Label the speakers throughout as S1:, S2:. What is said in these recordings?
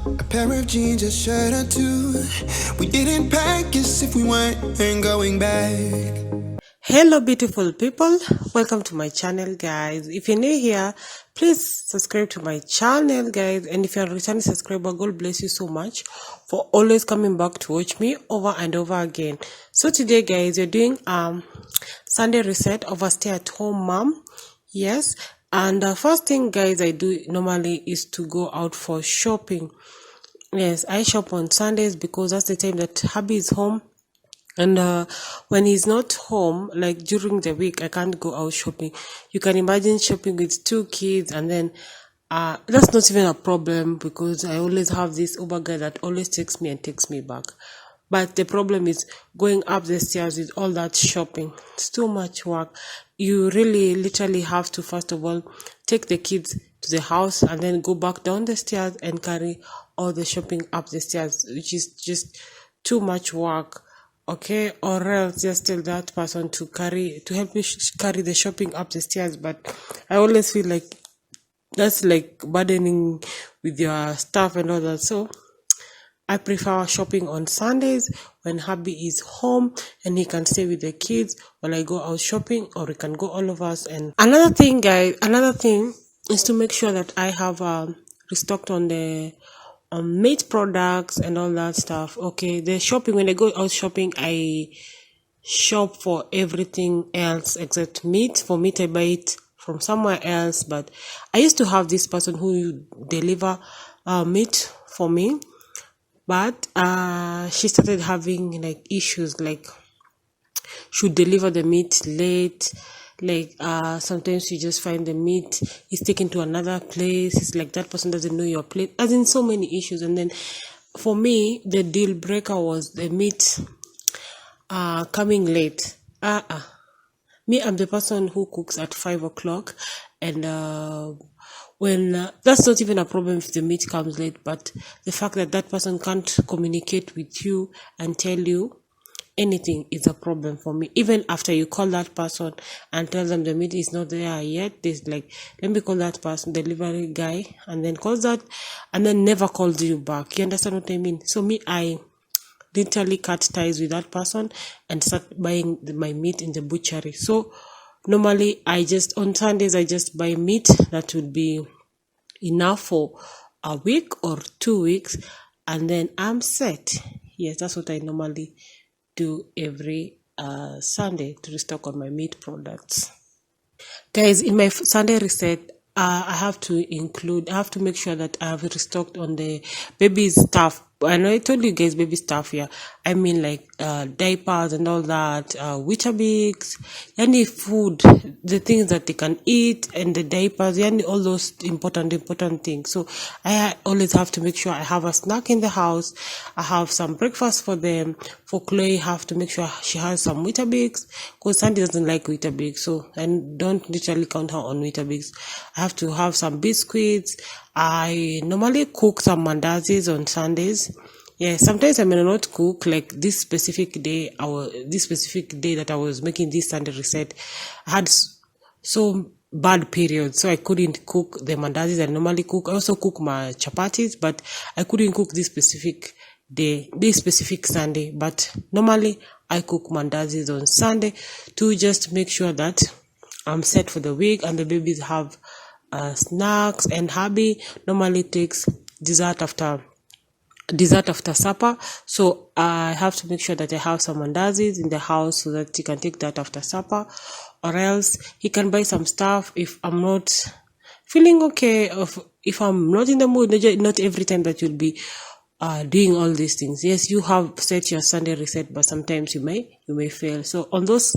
S1: A pair of jeans, a shirt or two. We didn't pack as if we weren't going back.
S2: Hello beautiful people, welcome to my channel guys. If you're new here, please subscribe to my channel guys, and if you're a returning subscriber, God bless you so much for always coming back to watch me over and over again. So today guys, we're doing Sunday reset of a stay-at-home mom. Yes, and the first thing guys I do normally is to go out for shopping. Yes, I shop on Sundays because that's the time that hubby is home. And when he's not home, like during the week, I can't go out shopping. You can imagine shopping with 2 kids, and then that's not even a problem because I always have this Uber guy that always takes me and takes me back. But the problem is going up the stairs with all that shopping. It's too much work. You really literally have to, first of all, take the kids to the house and then go back down the stairs and carry all the shopping up the stairs, which is just too much work. Okay, or else just tell that person to help me carry the shopping up the stairs. But I always feel like that's like burdening with your stuff and all that. So I prefer shopping on Sundays when hubby is home and he can stay with the kids while I go out shopping, or we can go all of us. And another thing is to make sure that I have restocked on the meat products and all that stuff. Okay, the shopping, when I go out shopping, I shop for everything else except meat. For meat, I buy it from somewhere else, but I used to have this person who deliver meat for me, but she started having like issues, like she would deliver the meat late. Like sometimes you just find the meat is taken to another place. It's like that person doesn't know your place, as in so many issues. And then for me, the deal breaker was the meat coming late. Me, I'm the person who cooks at 5 o'clock, and when that's not even a problem if the meat comes late, but the fact that that person can't communicate with you and tell you anything is a problem for me. Even after you call that person and tell them the meat is not there yet, there's like, let me call that person, delivery guy, and then calls that, and then never calls you back. You understand what I mean? So me, I literally cut ties with that person and start buying my meat in the butchery. So normally on Sundays I just buy meat that would be enough for a week or 2 weeks, and then I'm set. Yes, that's what I normally do every Sunday to restock on my meat products. Guys, in my Sunday reset, I have to make sure that I have restocked on the baby stuff. I know I told you guys baby stuff here. I mean like diapers and all that, Weetabix, any food, the things that they can eat, and the diapers, any all those important things. So I always have to make sure I have a snack in the house. I have some breakfast for them. For Chloe, I have to make sure she has some Weetabix, because Sandy doesn't like Weetabix, so I don't literally count her on Weetabix. I have to have some biscuits. I normally cook some mandazis on Sundays. Yeah, sometimes I may not cook. Like this specific day that I was making this Sunday reset, I had so bad period, so I couldn't cook the mandazis I normally cook. I also cook my chapatis, but I couldn't cook this specific Sunday. But normally I cook mandazis on Sunday to just make sure that I'm set for the week, and the babies have snacks, and hubby normally takes dessert after supper. So I have to make sure that I have some mandazis in the house so that he can take that after supper, or else he can buy some stuff if I'm not feeling okay, if I'm not in the mood. Not every time that you'll be doing all these things. Yes, you have set your Sunday reset, but sometimes you may fail. So on those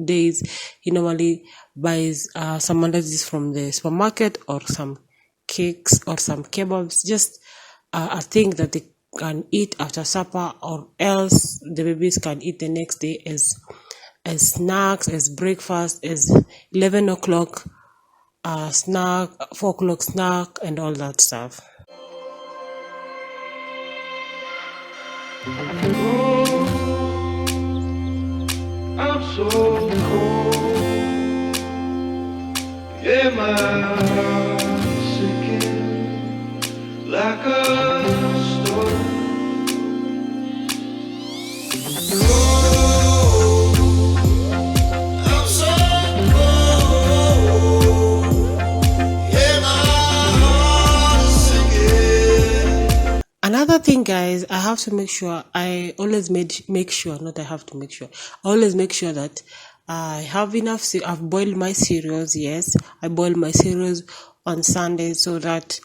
S2: days, he normally buys some mandazis from the supermarket, or some cakes, or some kebabs, just a thing that they can eat after supper, or else the babies can eat the next day as snacks, as breakfast, as 11 o'clock snack, 4 o'clock snack, and all that stuff.
S1: Oh, I'm so cold. Yeah, my heart's sinking like a
S2: Another thing, guys, I have to make sure, I always make sure, not I have to make sure, I always make sure that I have enough, I've boiled my cereals, yes, I boil my cereals on Sundays so that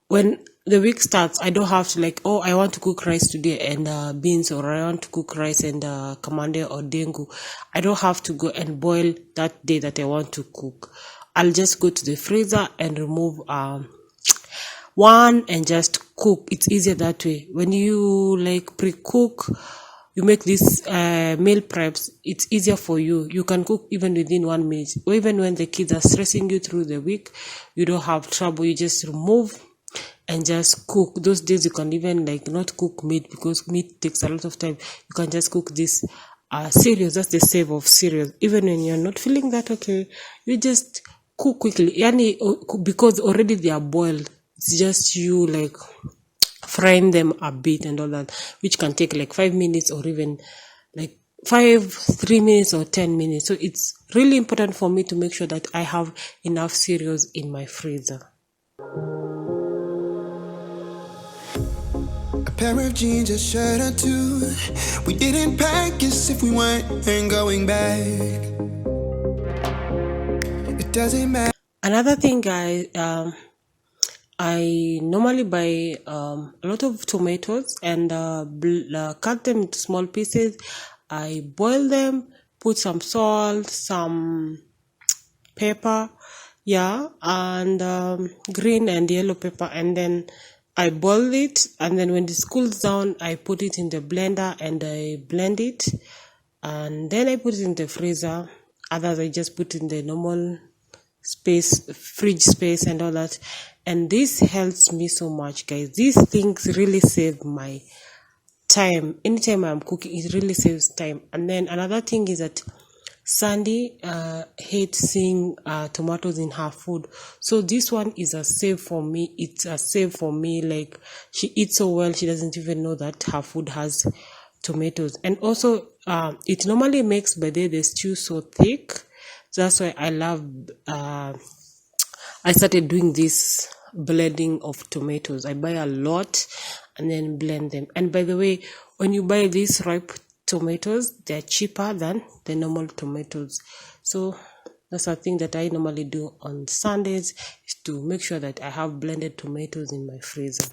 S2: when the week starts, I don't have to like, oh, I want to cook rice today and beans, or I want to cook rice and kamande or dengu. I don't have to go and boil that day that I want to cook. I'll just go to the freezer and remove one and just cook. It's easier that way. When you like pre-cook, you make these meal preps, it's easier for you. You can cook even within 1 minute. Or even when the kids are stressing you through the week, you don't have trouble. You just remove and just cook. Those days you can even like not cook meat because meat takes a lot of time. You can just cook this cereals. That's the save of cereals. Even when you're not feeling that okay, you just cook quickly. Yani, because already they are boiled. It's just you like frying them a bit and all that, which can take like 5 minutes or even like 3 minutes or 10 minutes. So it's really important for me to make sure that I have enough cereals in my freezer.
S1: A pair of jeans, a shirt or two. We didn't pack as if we weren't going back. It doesn't matter.
S2: Another thing, guys, I normally buy a lot of tomatoes and cut them into small pieces. I boil them, put some salt, some pepper, yeah, and green and yellow pepper, and then I boil it, and then when it cools down, I put it in the blender and I blend it, and then I put it in the freezer. Others I just put in the normal fridge space and all that. And this helps me so much, guys. These things really save my time. Anytime I'm cooking, it really saves time. And then another thing is that Sandy hates seeing tomatoes in her food. So this one is a save for me. It's a save for me. Like, she eats so well, she doesn't even know that her food has tomatoes. And also, it normally makes the stew so thick. So that's why I started doing this blending of tomatoes. I buy a lot and then blend them. And by the way, when you buy these ripe tomatoes, they're cheaper than the normal tomatoes. So that's a thing that I normally do on Sundays, is to make sure that I have blended tomatoes in my freezer.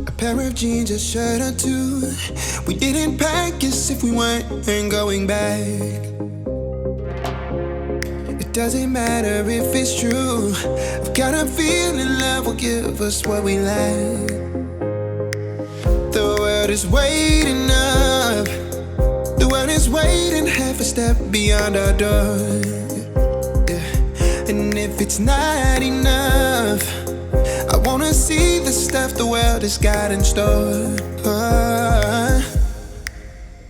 S1: A pair of jeans, a shirt or two. We didn't pack as if we weren't going back. It doesn't matter if it's true. I've got a feeling love will give us what we lack. The world is waiting up. The world is waiting half a step beyond our door. Yeah. And if it's not enough, I wanna see the stuff the world has got in store.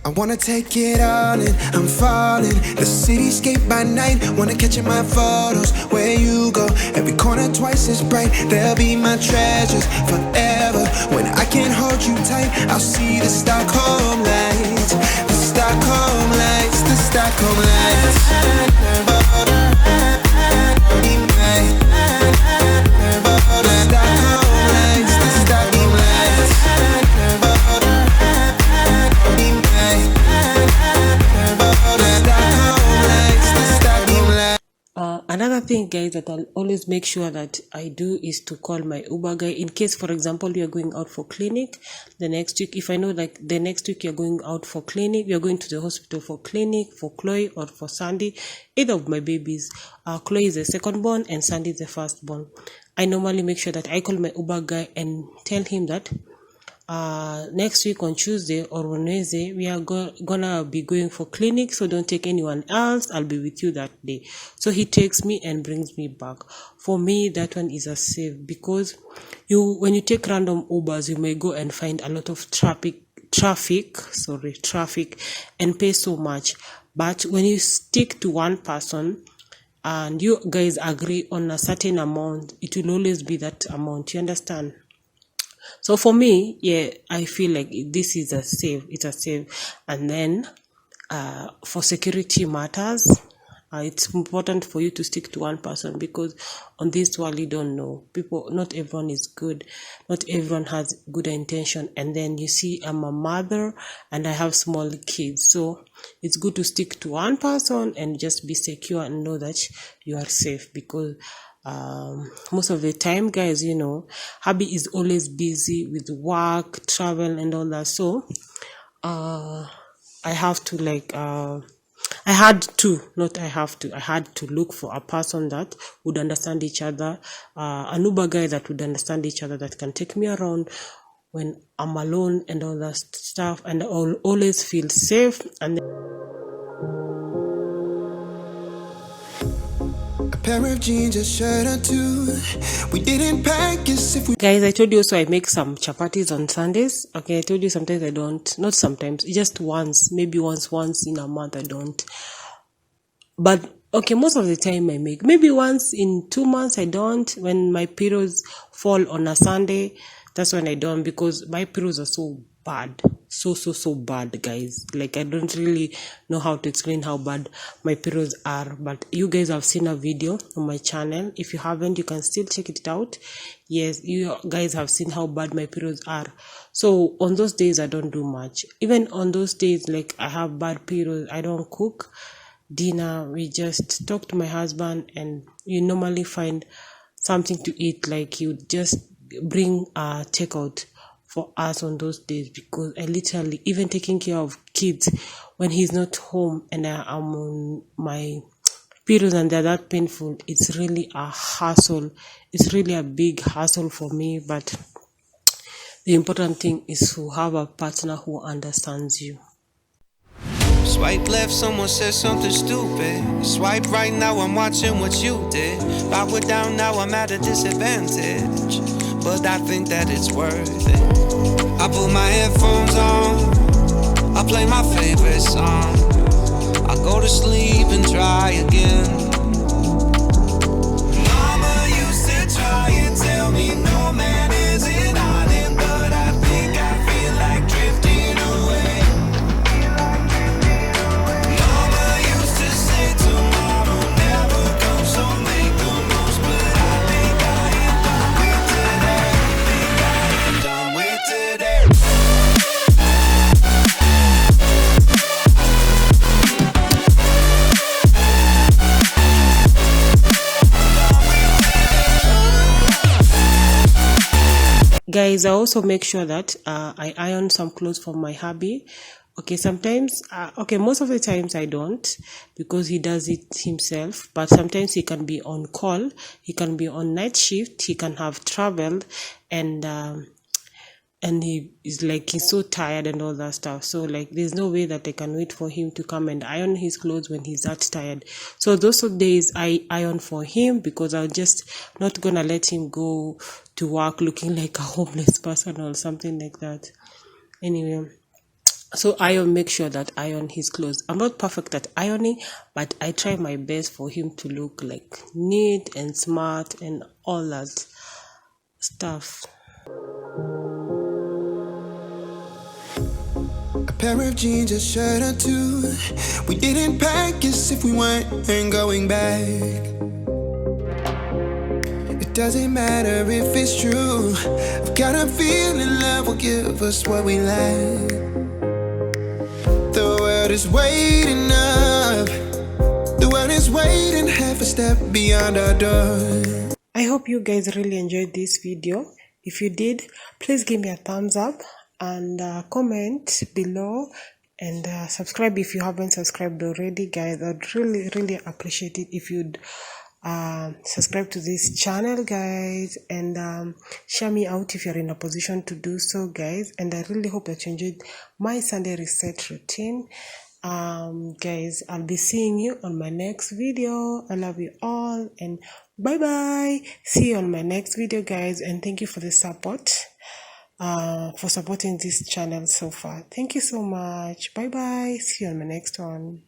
S1: I wanna take it all in, I'm falling. The cityscape by night, wanna catch in my photos. Where you go, every corner twice as bright. They'll be my treasures forever. When I can't hold you tight, I'll see the Stockholm lights. The Stockholm lights, the Stockholm lights.
S2: Another thing, guys, that I'll always make sure that I do is to call my Uber guy in case, for example, you're going out for clinic the next week. If I know like the next week you're going out for clinic, you're going to the hospital for clinic, for Chloe or for Sandy, either of my babies. Chloe is the second born and Sandy is the first born. I normally make sure that I call my Uber guy and tell him that next week on Tuesday or Wednesday we are gonna be going for clinic, so don't take anyone else, I'll be with you that day. So he takes me and brings me back. For me, that one is a save, because when you take random Ubers, you may go and find a lot of traffic and pay so much. But when you stick to one person and you guys agree on a certain amount, it will always be that amount, you understand? So for me, yeah, I feel like this is a save. It's a save. And then for security matters. It's important for you to stick to one person, because on this world you don't know people. Not everyone is good, not everyone has good intention. And then you see, I'm a mother and I have small kids, so it's good to stick to one person and just be secure and know that you are safe. Because most of the time, guys, hubby is always busy with work, travel and all that. So I have to I had to look for a person that would understand each other, an Uber guy that would understand each other, that can take me around when I'm alone and all that stuff, and I'll always feel safe. And
S1: A pair of jeans, a shirt or two. We didn't pack as if we.
S2: guys, I told you also I make some chapatis on Sundays. Okay, I told you sometimes I don't, not sometimes, just once, maybe once in a month I don't. But okay, most of the time I make. Maybe once in 2 months I don't. When my periods fall on a Sunday, that's when I don't, because my periods are so bad. So bad, guys. Like, I don't really know how to explain how bad my periods are. But you guys have seen a video on my channel. If you haven't, you can still check it out. Yes, you guys have seen how bad my periods are. So on those days I don't do much. Even on those days, like, I have bad periods, I don't cook dinner. We just talk to my husband, and you normally find something to eat. Like, you just bring takeout for us on those days, because I literally, even taking care of kids when he's not home and I'm on my periods and they're that painful, it's really a hassle. It's really a big hassle for me. But the important thing is to have a partner who understands you.
S1: Swipe left, someone said something stupid. Swipe right, now I'm watching what you did. Backward down, now I'm at a disadvantage. But I think that it's worth it. I put my headphones on, I play my favorite song, I go to sleep and try again. Mama used to try and tell me no man is an island, but I think I feel like drifting away. Mama used to say tomorrow never comes, so make the most, but I think I am done with today. Think I am done with today.
S2: Guys, I also make sure that I iron some clothes for my hubby. Okay, sometimes, most of the times I don't, because he does it himself. But sometimes he can be on call, he can be on night shift, he can have traveled, and he is like, he's so tired and all that stuff. So, like, there's no way that I can wait for him to come and iron his clothes when he's that tired. So those days I iron for him, because I'm just not gonna let him go to work looking like a homeless person or something like that. Anyway, so I make sure that I iron his clothes. I'm not perfect at ironing, but I try my best for him to look like neat and smart and all that stuff.
S1: A pair of jeans, a shirt or two. We didn't pack as if we weren't going back. It doesn't matter if it's true. I've got a feeling love will give us what we lack. The world is waiting up. The world is waiting half a step beyond our door.
S2: I hope you guys really enjoyed this video. If you did, please give me a thumbs up and comment below, and subscribe if you haven't subscribed already, guys. I'd really appreciate it if you'd subscribe to this channel, guys, and share me out if you're in a position to do so, guys. And I really hope that you enjoyed my Sunday reset routine. Guys, I'll be seeing you on my next video. I love you all, and bye bye. See you on my next video, guys, and thank you for the support, for supporting this channel so far. Thank you so much. Bye bye. See you on my next one.